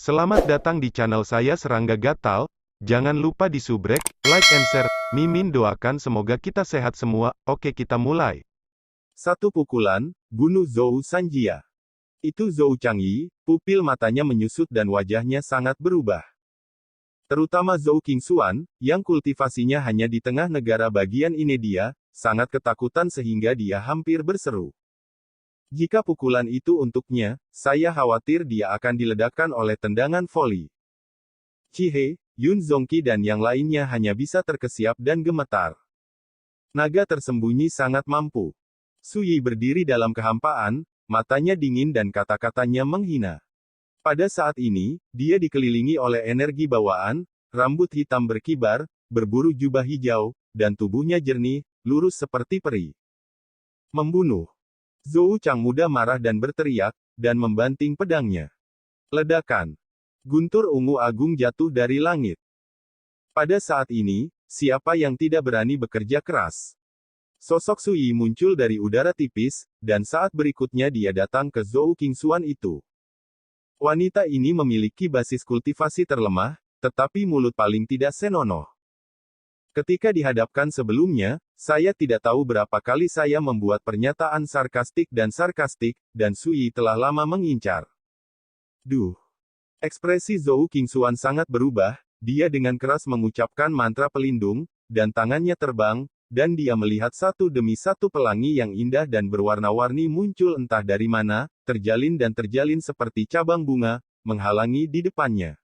Selamat datang di channel saya Serangga Gatal. Jangan lupa di subrek, like and share. Mimin doakan semoga kita sehat semua. Oke, kita mulai. Satu pukulan, bunuh Zhou Sanjia. Itu Zhou Changyi, pupil matanya menyusut dan wajahnya sangat berubah. Terutama Zhou Qingxuan, yang kultivasinya hanya di tengah negara bagian Inedia, sangat ketakutan sehingga dia hampir berseru. Jika pukulan itu untuknya, saya khawatir dia akan diledakkan oleh tendangan voli. Chihe, Yun Zongqi dan yang lainnya hanya bisa terkesiap dan gemetar. Naga tersembunyi sangat mampu. Su Yi berdiri dalam kehampaan, matanya dingin dan kata-katanya menghina. Pada saat ini, dia dikelilingi oleh energi bawaan, rambut hitam berkibar, berburu jubah hijau, dan tubuhnya jernih, lurus seperti peri. Membunuh. Zhou Chang muda marah dan berteriak, dan membanting pedangnya. Ledakan. Guntur ungu agung jatuh dari langit. Pada saat ini, siapa yang tidak berani bekerja keras? Sosok Su Yi muncul dari udara tipis, dan saat berikutnya dia datang ke Zhou Qingxuan itu. Wanita ini memiliki basis kultivasi terlemah, tetapi mulut paling tidak senonoh. Ketika dihadapkan sebelumnya, saya tidak tahu berapa kali saya membuat pernyataan sarkastik, dan Su Yi telah lama mengincar. Duh. Ekspresi Zhou Qingxuan sangat berubah, dia dengan keras mengucapkan mantra pelindung, dan tangannya terbang, dan dia melihat satu demi satu pelangi yang indah dan berwarna-warni muncul entah dari mana, terjalin seperti cabang bunga, menghalangi di depannya.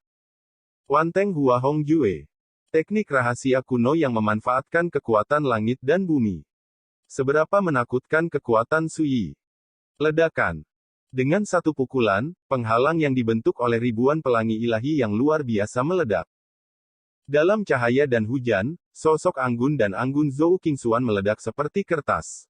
Wanteng Hua Hong Jue. Teknik rahasia kuno yang memanfaatkan kekuatan langit dan bumi. Seberapa menakutkan kekuatan Su Yi. Ledakan. Dengan satu pukulan, penghalang yang dibentuk oleh ribuan pelangi ilahi yang luar biasa meledak. Dalam cahaya dan hujan, sosok anggun dan anggun Zhou Qingxuan meledak seperti kertas.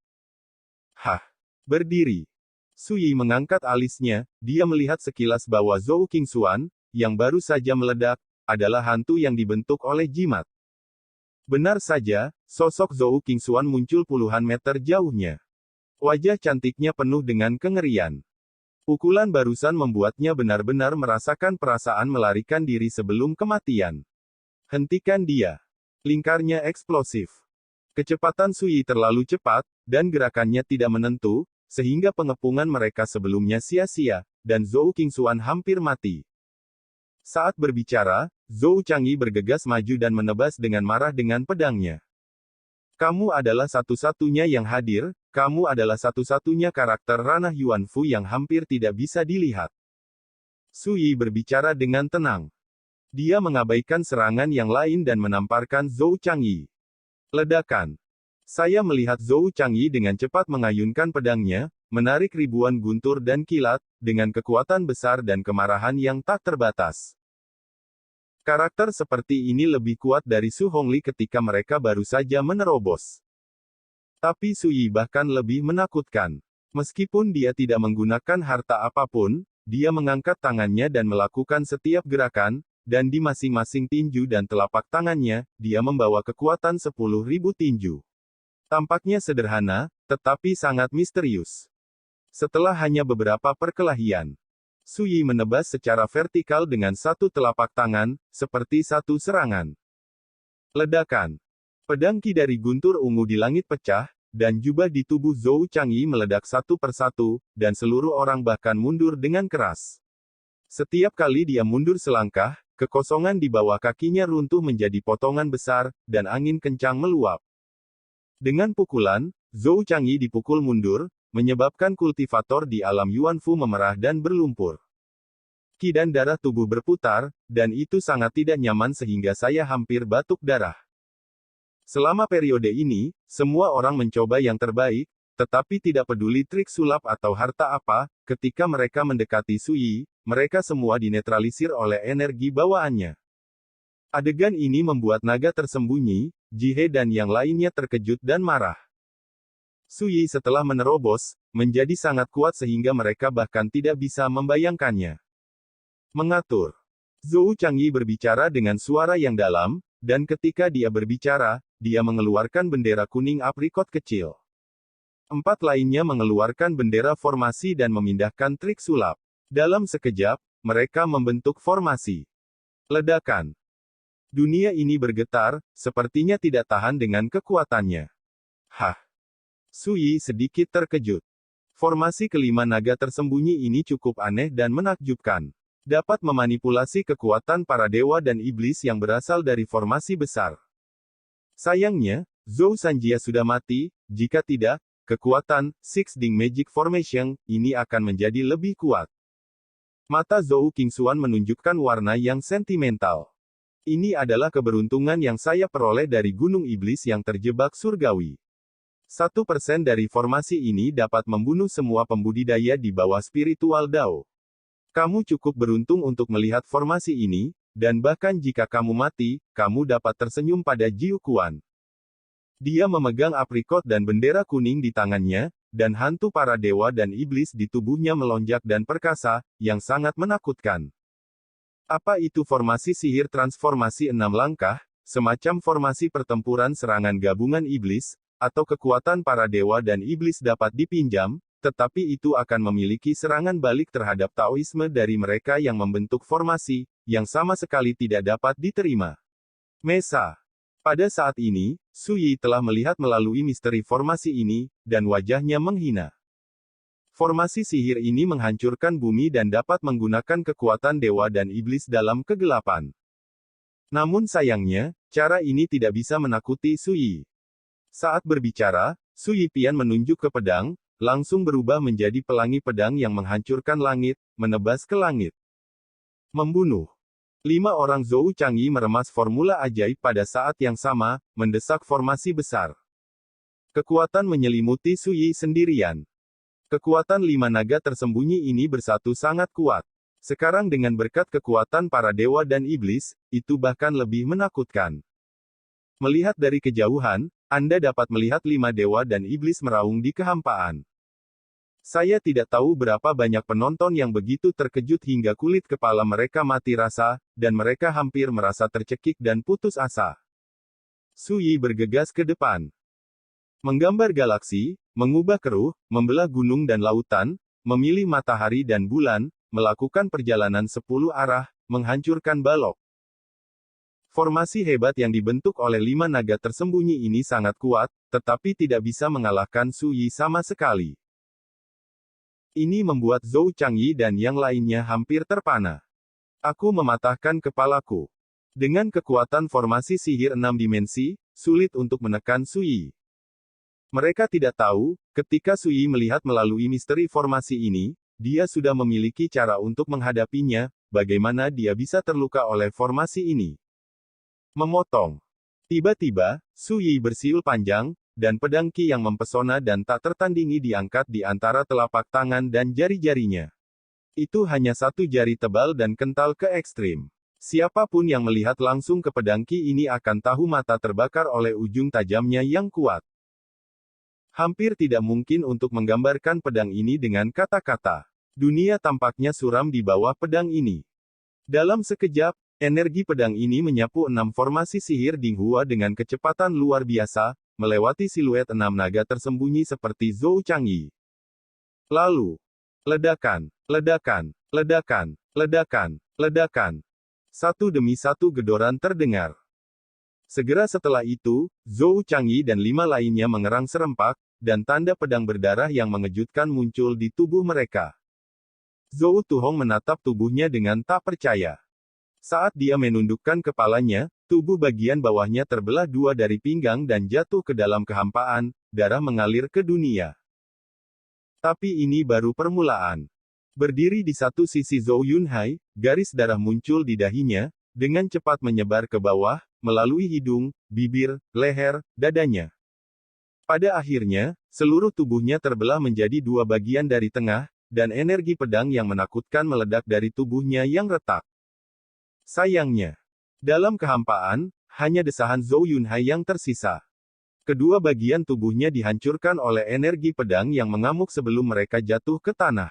Hah! Berdiri. Su Yi mengangkat alisnya, dia melihat sekilas bahwa Zhou Qingxuan, yang baru saja meledak, adalah hantu yang dibentuk oleh jimat. Benar saja, sosok Zhou Qingxuan muncul puluhan meter jauhnya. Wajah cantiknya penuh dengan kengerian. Pukulan barusan membuatnya benar-benar merasakan perasaan melarikan diri sebelum kematian. Hentikan dia. Lingkarnya eksplosif. Kecepatan Su Yi terlalu cepat, dan gerakannya tidak menentu, sehingga pengepungan mereka sebelumnya sia-sia, dan Zhou Qingxuan hampir mati. Saat berbicara, Zhou Changyi bergegas maju dan menebas dengan marah dengan pedangnya. Kamu adalah satu-satunya yang hadir, kamu adalah satu-satunya karakter ranah Yuan Fu yang hampir tidak bisa dilihat. Su Yi berbicara dengan tenang. Dia mengabaikan serangan yang lain dan menamparkan Zhou Changyi. Ledakan. Saya melihat Zhou Changyi dengan cepat mengayunkan pedangnya, menarik ribuan guntur dan kilat, dengan kekuatan besar dan kemarahan yang tak terbatas. Karakter seperti ini lebih kuat dari Su Hongli ketika mereka baru saja menerobos. Tapi Su Yi bahkan lebih menakutkan. Meskipun dia tidak menggunakan harta apapun, dia mengangkat tangannya dan melakukan setiap gerakan, dan di masing-masing tinju dan telapak tangannya, dia membawa kekuatan 10.000 tinju. Tampaknya sederhana, tetapi sangat misterius. Setelah hanya beberapa perkelahian, Su Yi menebas secara vertikal dengan satu telapak tangan, seperti satu serangan. Ledakan. Pedang Qi dari guntur ungu di langit pecah, dan jubah di tubuh Zhou Changyi meledak satu persatu, dan seluruh orang bahkan mundur dengan keras. Setiap kali dia mundur selangkah, kekosongan di bawah kakinya runtuh menjadi potongan besar, dan angin kencang meluap. Dengan pukulan, Zhou Changyi dipukul mundur, menyebabkan kultivator di alam Yuan Fu memerah dan berlumpur. Qi dan darah tubuh berputar, dan itu sangat tidak nyaman sehingga saya hampir batuk darah. Selama periode ini, semua orang mencoba yang terbaik, tetapi tidak peduli trik sulap atau harta apa, ketika mereka mendekati Su Yi, mereka semua dinetralisir oleh energi bawaannya. Adegan ini membuat naga tersembunyi, Jihe dan yang lainnya terkejut dan marah. Su Yi setelah menerobos, menjadi sangat kuat sehingga mereka bahkan tidak bisa membayangkannya. Mengatur. Zhou Changyi berbicara dengan suara yang dalam, dan ketika dia berbicara, dia mengeluarkan bendera kuning aprikot kecil. 4 lainnya mengeluarkan bendera formasi dan memindahkan trik sulap. Dalam sekejap, mereka membentuk formasi. Ledakan. Dunia ini bergetar, sepertinya tidak tahan dengan kekuatannya. Hah. Sui sedikit terkejut. Formasi kelima naga tersembunyi ini cukup aneh dan menakjubkan. Dapat memanipulasi kekuatan para dewa dan iblis yang berasal dari formasi besar. Sayangnya, Zhou Sanjia sudah mati, jika tidak, kekuatan Six Ding Magic Formation ini akan menjadi lebih kuat. Mata Zhou Qingxuan menunjukkan warna yang sentimental. Ini adalah keberuntungan yang saya peroleh dari Gunung Iblis yang terjebak surgawi. 1% dari formasi ini dapat membunuh semua pembudidaya di bawah spiritual Dao. Kamu cukup beruntung untuk melihat formasi ini, dan bahkan jika kamu mati, kamu dapat tersenyum pada Jiu Quan. Dia memegang aprikot dan bendera kuning di tangannya, dan hantu para dewa dan iblis di tubuhnya melonjak dan perkasa, yang sangat menakutkan. Apa itu formasi sihir transformasi 6 langkah, semacam formasi pertempuran serangan gabungan iblis, atau kekuatan para dewa dan iblis dapat dipinjam, tetapi itu akan memiliki serangan balik terhadap Taoisme dari mereka yang membentuk formasi, yang sama sekali tidak dapat diterima. Mesa. Pada saat ini, Sui telah melihat melalui misteri formasi ini, dan wajahnya menghina. Formasi sihir ini menghancurkan bumi dan dapat menggunakan kekuatan dewa dan iblis dalam kegelapan. Namun sayangnya, cara ini tidak bisa menakuti Sui. Saat berbicara, Sui Pian menunjuk ke pedang, langsung berubah menjadi pelangi pedang yang menghancurkan langit, menebas ke langit. Membunuh. 5 orang Zhou Changyi meremas formula ajaib pada saat yang sama, mendesak formasi besar. Kekuatan menyelimuti Sui sendirian. Kekuatan 5 naga tersembunyi ini bersatu sangat kuat. Sekarang dengan berkat kekuatan para dewa dan iblis, itu bahkan lebih menakutkan. Melihat dari kejauhan, Anda dapat melihat 5 dewa dan iblis meraung di kehampaan. Saya tidak tahu berapa banyak penonton yang begitu terkejut hingga kulit kepala mereka mati rasa, dan mereka hampir merasa tercekik dan putus asa. Sui bergegas ke depan. Menggambar galaksi, mengubah keruh, membelah gunung dan lautan, memilih matahari dan bulan, melakukan perjalanan 10 arah, menghancurkan balok. Formasi hebat yang dibentuk oleh 5 naga tersembunyi ini sangat kuat, tetapi tidak bisa mengalahkan Sui sama sekali. Ini membuat Zhou Changyi dan yang lainnya hampir terpana. Aku mematahkan kepalaku. Dengan kekuatan formasi sihir 6 dimensi, sulit untuk menekan Sui. Mereka tidak tahu, ketika Sui melihat melalui misteri formasi ini, dia sudah memiliki cara untuk menghadapinya, bagaimana dia bisa terluka oleh formasi ini. Memotong. Tiba-tiba, Sui bersiul panjang, dan pedang Qi yang mempesona dan tak tertandingi diangkat di antara telapak tangan dan jari-jarinya. Itu hanya satu jari tebal dan kental ke ekstrim. Siapapun yang melihat langsung ke pedang Qi ini akan tahu mata terbakar oleh ujung tajamnya yang kuat. Hampir tidak mungkin untuk menggambarkan pedang ini dengan kata-kata. Dunia tampaknya suram di bawah pedang ini. Dalam sekejap, energi pedang ini menyapu 6 formasi sihir Dinghua dengan kecepatan luar biasa, melewati siluet 6 naga tersembunyi seperti Zhou Changyi. Lalu, ledakan, ledakan, ledakan, ledakan, ledakan. Satu demi satu gedoran terdengar. Segera setelah itu, Zhou Changyi dan 5 lainnya mengerang serempak, dan tanda pedang berdarah yang mengejutkan muncul di tubuh mereka. Zhou Tuhong menatap tubuhnya dengan tak percaya. Saat dia menundukkan kepalanya, tubuh bagian bawahnya terbelah 2 dari pinggang dan jatuh ke dalam kehampaan, darah mengalir ke dunia. Tapi ini baru permulaan. Berdiri di satu sisi Zhou Yunhai, garis darah muncul di dahinya, dengan cepat menyebar ke bawah, melalui hidung, bibir, leher, dadanya. Pada akhirnya, seluruh tubuhnya terbelah menjadi 2 bagian dari tengah, dan energi pedang yang menakutkan meledak dari tubuhnya yang retak. Sayangnya, dalam kehampaan, hanya desahan Zhou Yunhai yang tersisa. Kedua bagian tubuhnya dihancurkan oleh energi pedang yang mengamuk sebelum mereka jatuh ke tanah.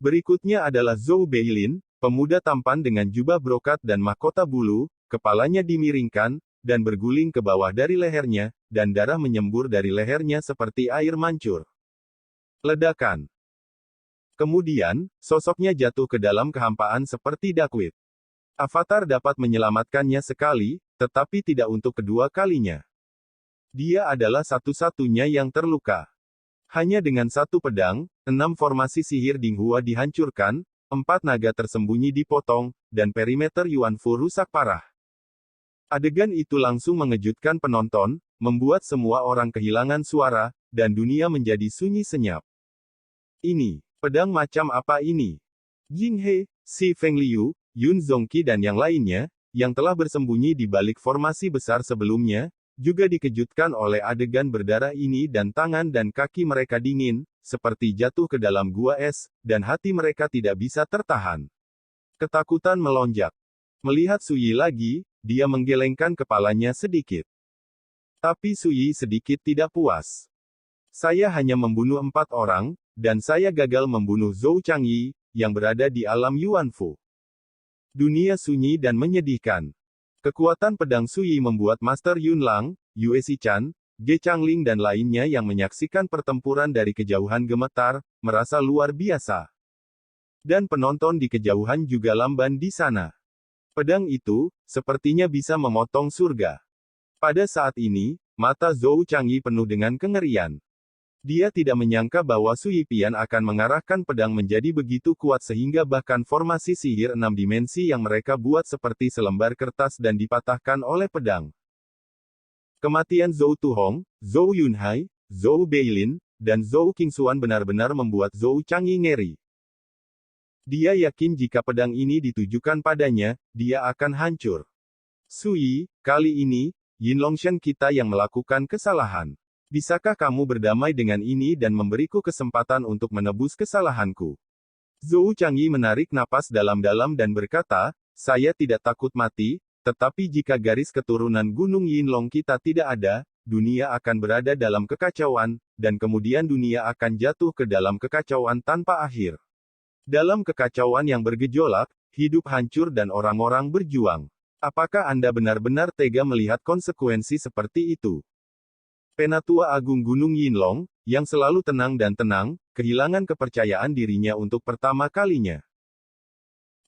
Berikutnya adalah Zhou Beilin, pemuda tampan dengan jubah brokat dan mahkota bulu, kepalanya dimiringkan, dan berguling ke bawah dari lehernya, dan darah menyembur dari lehernya seperti air mancur. Ledakan. Kemudian, sosoknya jatuh ke dalam kehampaan seperti Duckweed. Avatar dapat menyelamatkannya sekali, tetapi tidak untuk kedua kalinya. Dia adalah satu-satunya yang terluka. Hanya dengan satu pedang, 6 formasi sihir Dinghua dihancurkan, 4 naga tersembunyi dipotong, dan perimeter Yuanfu rusak parah. Adegan itu langsung mengejutkan penonton, membuat semua orang kehilangan suara, dan dunia menjadi sunyi senyap. Ini, pedang macam apa ini? Jing He, Si Fengliu, Yun Zongqi dan yang lainnya, yang telah bersembunyi di balik formasi besar sebelumnya, juga dikejutkan oleh adegan berdarah ini dan tangan dan kaki mereka dingin, seperti jatuh ke dalam gua es, dan hati mereka tidak bisa tertahan. Ketakutan melonjak. Melihat Suyi lagi, dia menggelengkan kepalanya sedikit. Tapi Suyi sedikit tidak puas. Saya hanya membunuh 4 orang, dan saya gagal membunuh Zhou Changyi, yang berada di alam Yuanfu. Dunia sunyi dan menyedihkan. Kekuatan pedang Suyi membuat Master Yunlang, Yue Xichan, Ge Changling dan lainnya yang menyaksikan pertempuran dari kejauhan gemetar, merasa luar biasa. Dan penonton di kejauhan juga lamban di sana. Pedang itu, sepertinya bisa memotong surga. Pada saat ini, mata Zhou Changyi penuh dengan kengerian. Dia tidak menyangka bahwa Sui Pian akan mengarahkan pedang menjadi begitu kuat sehingga bahkan formasi sihir 6 dimensi yang mereka buat seperti selembar kertas dan dipatahkan oleh pedang. Kematian Zhou Tuhong, Zhou Yunhai, Zhou Beilin, dan Zhou Qingxuan benar-benar membuat Zhou Changyi ngeri. Dia yakin jika pedang ini ditujukan padanya, dia akan hancur. Sui, kali ini, Yin Longshan kita yang melakukan kesalahan. Bisakah kamu berdamai dengan ini dan memberiku kesempatan untuk menebus kesalahanku? Zhou Changyi menarik napas dalam-dalam dan berkata, saya tidak takut mati, tetapi jika garis keturunan Gunung Yinlong kita tidak ada, dunia akan berada dalam kekacauan, dan kemudian dunia akan jatuh ke dalam kekacauan tanpa akhir. Dalam kekacauan yang bergejolak, hidup hancur dan orang-orang berjuang. Apakah Anda benar-benar tega melihat konsekuensi seperti itu? Penatua Agung Gunung Yinlong, yang selalu tenang dan tenang, kehilangan kepercayaan dirinya untuk pertama kalinya.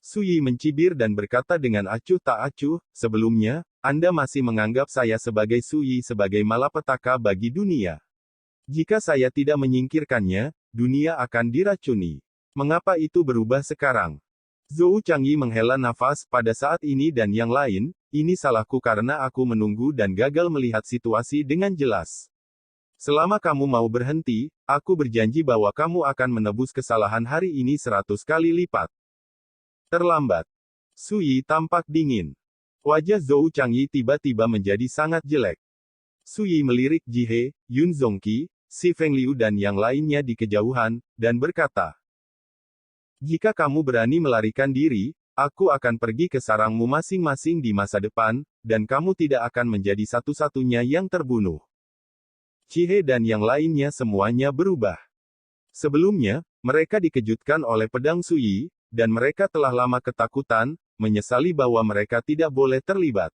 Suyi mencibir dan berkata dengan acuh tak acuh, sebelumnya, Anda masih menganggap saya sebagai Suyi sebagai malapetaka bagi dunia. Jika saya tidak menyingkirkannya, dunia akan diracuni. Mengapa itu berubah sekarang? Zhou Changyi menghela nafas pada saat ini dan yang lain, ini salahku karena aku menunggu dan gagal melihat situasi dengan jelas. Selama kamu mau berhenti, aku berjanji bahwa kamu akan menebus kesalahan hari ini 100 kali lipat. Terlambat. Suyi tampak dingin. Wajah Zhou Changyi tiba-tiba menjadi sangat jelek. Suyi melirik Jihe, Yun Zongqi, Si Fengliu dan yang lainnya di kejauhan, dan berkata, jika kamu berani melarikan diri, aku akan pergi ke sarangmu masing-masing di masa depan, dan kamu tidak akan menjadi satu-satunya yang terbunuh. Jihe dan yang lainnya semuanya berubah. Sebelumnya, mereka dikejutkan oleh pedang Suyi, dan mereka telah lama ketakutan, menyesali bahwa mereka tidak boleh terlibat.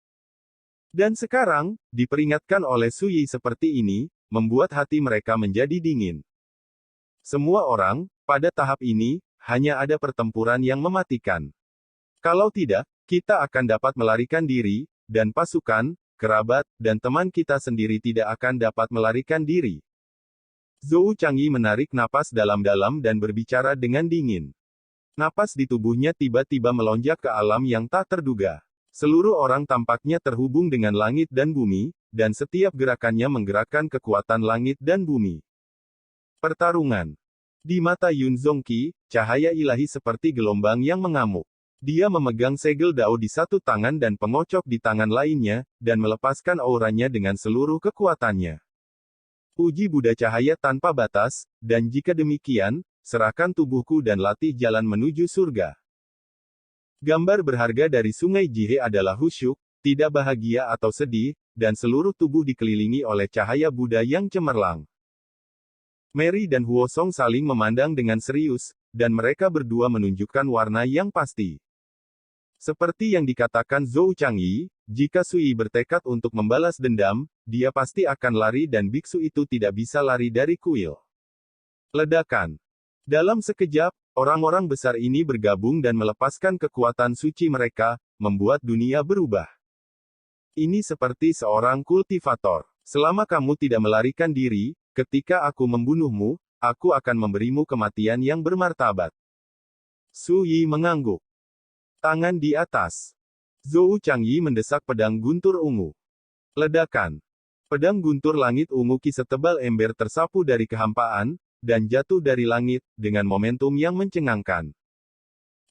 Dan sekarang, diperingatkan oleh Suyi seperti ini, membuat hati mereka menjadi dingin. Semua orang, pada tahap ini, hanya ada pertempuran yang mematikan. Kalau tidak, kita akan dapat melarikan diri, dan pasukan, kerabat, dan teman kita sendiri tidak akan dapat melarikan diri. Zhou Changyi menarik napas dalam-dalam dan berbicara dengan dingin. Napas di tubuhnya tiba-tiba melonjak ke alam yang tak terduga. Seluruh orang tampaknya terhubung dengan langit dan bumi, dan setiap gerakannya menggerakkan kekuatan langit dan bumi. Pertarungan. Di mata Yun Zongqi, cahaya ilahi seperti gelombang yang mengamuk. Dia memegang segel dao di satu tangan dan pengocok di tangan lainnya, dan melepaskan auranya dengan seluruh kekuatannya. Puji Buddha cahaya tanpa batas, dan jika demikian, serahkan tubuhku dan latih jalan menuju surga. Gambar berharga dari sungai Jihe adalah khusyuk, tidak bahagia atau sedih, dan seluruh tubuh dikelilingi oleh cahaya Buddha yang cemerlang. Mary dan Huosong saling memandang dengan serius, dan mereka berdua menunjukkan warna yang pasti. Seperti yang dikatakan Zhou Changyi, jika Sui bertekad untuk membalas dendam, dia pasti akan lari dan biksu itu tidak bisa lari dari kuil. Ledakan. Dalam sekejap, Orang-orang besar ini bergabung dan melepaskan kekuatan suci mereka, membuat dunia berubah. Ini seperti seorang kultivator. Selama kamu tidak melarikan diri, ketika aku membunuhmu, aku akan memberimu kematian yang bermartabat. Su Yi mengangguk. Tangan di atas. Zhou Changyi mendesak pedang guntur ungu. Ledakan. Pedang guntur langit ungu ki setebal ember tersapu dari kehampaan, dan jatuh dari langit, dengan momentum yang mencengangkan.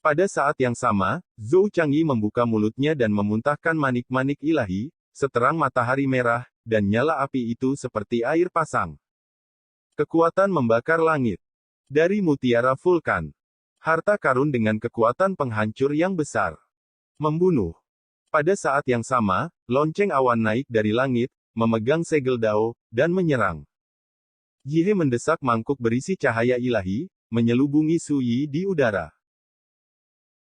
Pada saat yang sama, Zhou Changyi membuka mulutnya dan memuntahkan manik-manik ilahi, seterang matahari merah, dan nyala api itu seperti air pasang. Kekuatan membakar langit. Dari mutiara vulkan. Harta karun dengan kekuatan penghancur yang besar. Membunuh. Pada saat yang sama, lonceng awan naik dari langit, memegang segel dao, dan menyerang. Jihe mendesak mangkuk berisi cahaya ilahi, menyelubungi Su Yi di udara.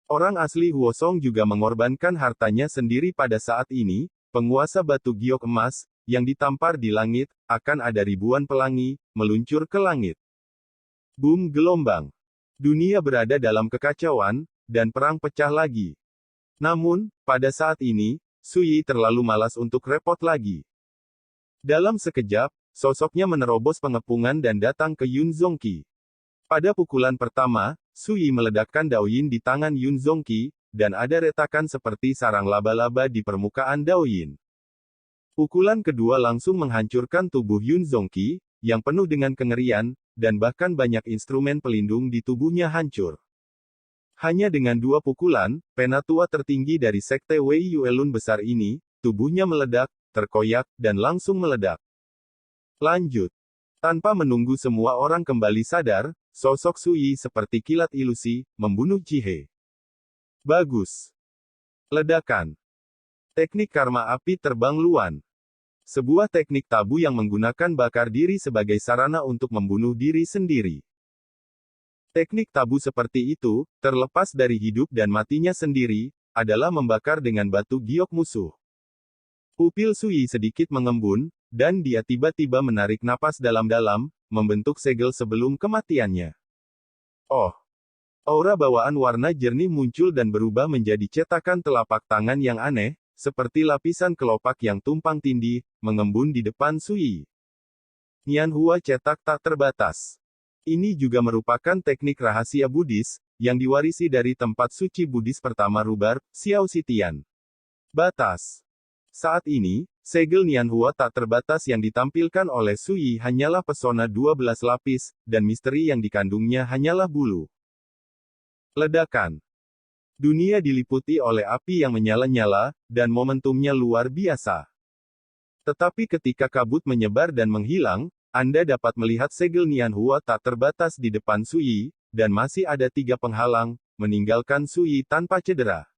Orang asli Huosong juga mengorbankan hartanya sendiri pada saat ini, penguasa batu giok emas, yang ditampar di langit, akan ada ribuan pelangi, meluncur ke langit. Boom gelombang. Dunia berada dalam kekacauan, dan perang pecah lagi. Namun, pada saat ini, Su Yi terlalu malas untuk repot lagi. Dalam sekejap, sosoknya menerobos pengepungan dan datang ke Yun Zongqi. Pada pukulan pertama, Su Yi meledakkan Daoyin di tangan Yun Zongqi, dan ada retakan seperti sarang laba-laba di permukaan Daoyin. Pukulan kedua langsung menghancurkan tubuh Yun Zongqi, yang penuh dengan kengerian, dan bahkan banyak instrumen pelindung di tubuhnya hancur. Hanya dengan 2 pukulan, penatua tertinggi dari sekte Wei Yuelun besar ini, tubuhnya meledak, terkoyak, dan langsung meledak. Lanjut. Tanpa menunggu semua orang kembali sadar, sosok Su Yi seperti kilat ilusi, membunuh Jihe. Bagus. Ledakan. Teknik karma api terbang luan. Sebuah teknik tabu yang menggunakan bakar diri sebagai sarana untuk membunuh diri sendiri. Teknik tabu seperti itu, terlepas dari hidup dan matinya sendiri, adalah membakar dengan batu giok musuh. Pupil Su Yi sedikit mengembun, dan dia tiba-tiba menarik napas dalam-dalam, membentuk segel sebelum kematiannya. Oh! Aura bawaan warna jernih muncul dan berubah menjadi cetakan telapak tangan yang aneh, seperti lapisan kelopak yang tumpang tindih, mengembun di depan Su Yi. Nianhua cetak tak terbatas. Ini juga merupakan teknik rahasia Buddhis, yang diwarisi dari tempat suci Buddhis pertama Rubar, Xiao Sitian. Batas. Saat ini, segel Nianhua tak terbatas yang ditampilkan oleh Su Yi hanyalah pesona 12 lapis, dan misteri yang dikandungnya hanyalah bulu. Ledakan. Dunia diliputi oleh api yang menyala-nyala, dan momentumnya luar biasa. Tetapi ketika kabut menyebar dan menghilang, Anda dapat melihat segel Nianhua tak terbatas di depan Su Yi, dan masih ada 3 penghalang, meninggalkan Su Yi tanpa cedera.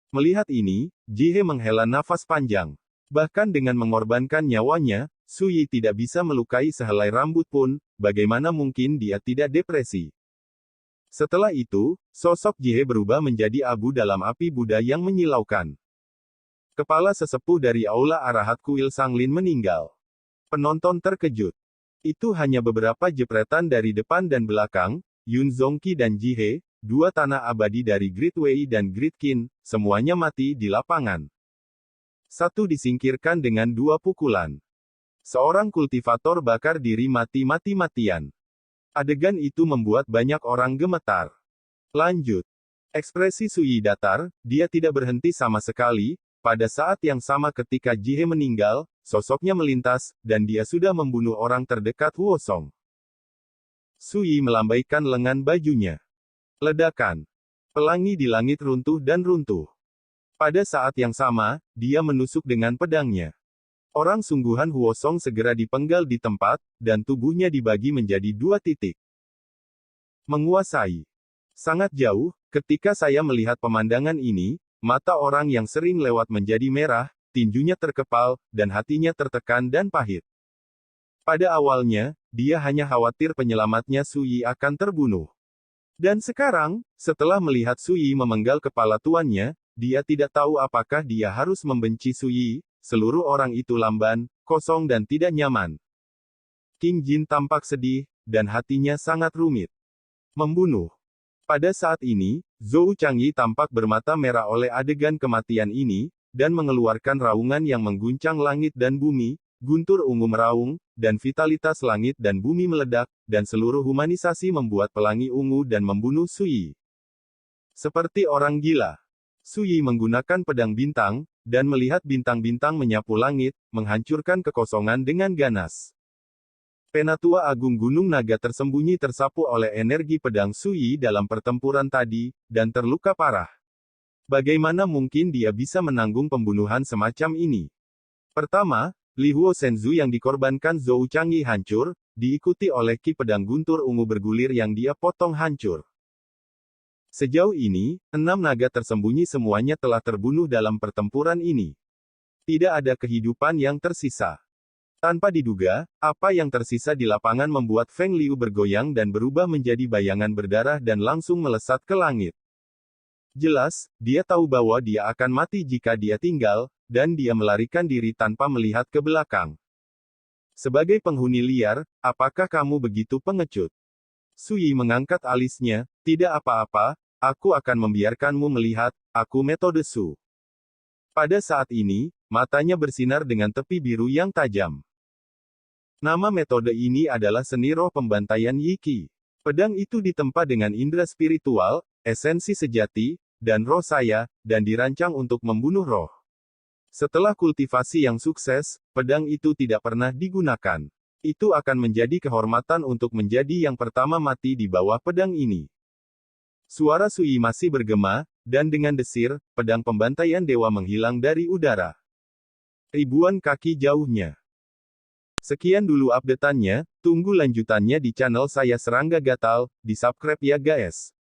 Melihat ini, Jihe menghela nafas panjang. Bahkan dengan mengorbankan nyawanya, Su Yi tidak bisa melukai sehelai rambut pun, bagaimana mungkin dia tidak depresi. Setelah itu, sosok Jihe berubah menjadi abu dalam api Buddha yang menyilaukan. Kepala sesepuh dari Aula Arahat Kuil Sanglin meninggal. Penonton terkejut. Itu hanya beberapa jepretan dari depan dan belakang, Yun Zongqi dan Jihe, 2 tanah abadi dari Great Wei dan Great Qin, semuanya mati di lapangan. Satu disingkirkan dengan 2 pukulan. Seorang kultivator bakar diri mati-mati-matian. Adegan itu membuat banyak orang gemetar. Lanjut. Ekspresi Su Yi datar, dia tidak berhenti sama sekali. Pada saat yang sama ketika Jihe meninggal, sosoknya melintas, dan dia sudah membunuh orang terdekat Huosong. Su Yi melambaikan lengan bajunya. Ledakan. Pelangi di langit runtuh dan runtuh. Pada saat yang sama, dia menusuk dengan pedangnya. Orang sungguhan Huosong segera dipenggal di tempat, dan tubuhnya dibagi menjadi 2 titik. Menguasai. Sangat jauh, ketika saya melihat pemandangan ini, mata orang yang sering lewat menjadi merah, tinjunya terkepal, dan hatinya tertekan dan pahit. Pada awalnya, dia hanya khawatir penyelamatnya Su Yi akan terbunuh. Dan sekarang, setelah melihat Su Yi memenggal kepala tuannya, dia tidak tahu apakah dia harus membenci Su Yi. Seluruh orang itu lamban, kosong dan tidak nyaman. King Jin tampak sedih, dan hatinya sangat rumit. Membunuh. Pada saat ini, Zhou Changyi tampak bermata merah oleh adegan kematian ini, dan mengeluarkan raungan yang mengguncang langit dan bumi, guntur ungu meraung, dan vitalitas langit dan bumi meledak, dan seluruh humanisasi membuat pelangi ungu dan membunuh Sui. Seperti orang gila. Sui menggunakan pedang bintang, dan melihat bintang-bintang menyapu langit, menghancurkan kekosongan dengan ganas. Penatua Agung Gunung Naga tersembunyi tersapu oleh energi pedang Sui dalam pertempuran tadi, dan terluka parah. Bagaimana mungkin dia bisa menanggung pembunuhan semacam ini? Pertama, Li Huo Senzu yang dikorbankan Zhou Changyi hancur, diikuti oleh ki pedang guntur ungu bergulir yang dia potong hancur. Sejauh ini, 6 naga tersembunyi semuanya telah terbunuh dalam pertempuran ini. Tidak ada kehidupan yang tersisa. Tanpa diduga, apa yang tersisa di lapangan membuat Feng Liu bergoyang dan berubah menjadi bayangan berdarah dan langsung melesat ke langit. Jelas, dia tahu bahwa dia akan mati jika dia tinggal, dan dia melarikan diri tanpa melihat ke belakang. Sebagai penghuni liar, apakah kamu begitu pengecut? Sui mengangkat alisnya, tidak apa-apa, aku akan membiarkanmu melihat, aku metode Su. Pada saat ini, matanya bersinar dengan tepi biru yang tajam. Nama metode ini adalah seni roh pembantaian Yi Qi. Pedang itu ditempa dengan indera spiritual, esensi sejati, dan roh saya, dan dirancang untuk membunuh roh. Setelah kultivasi yang sukses, pedang itu tidak pernah digunakan. Itu akan menjadi kehormatan untuk menjadi yang pertama mati di bawah pedang ini. Suara Sui masih bergema, dan dengan desir, pedang pembantaian dewa menghilang dari udara. Ribuan kaki jauhnya. Sekian dulu update-annya, tunggu lanjutannya di channel saya Serangga Gatal, di subscribe ya guys.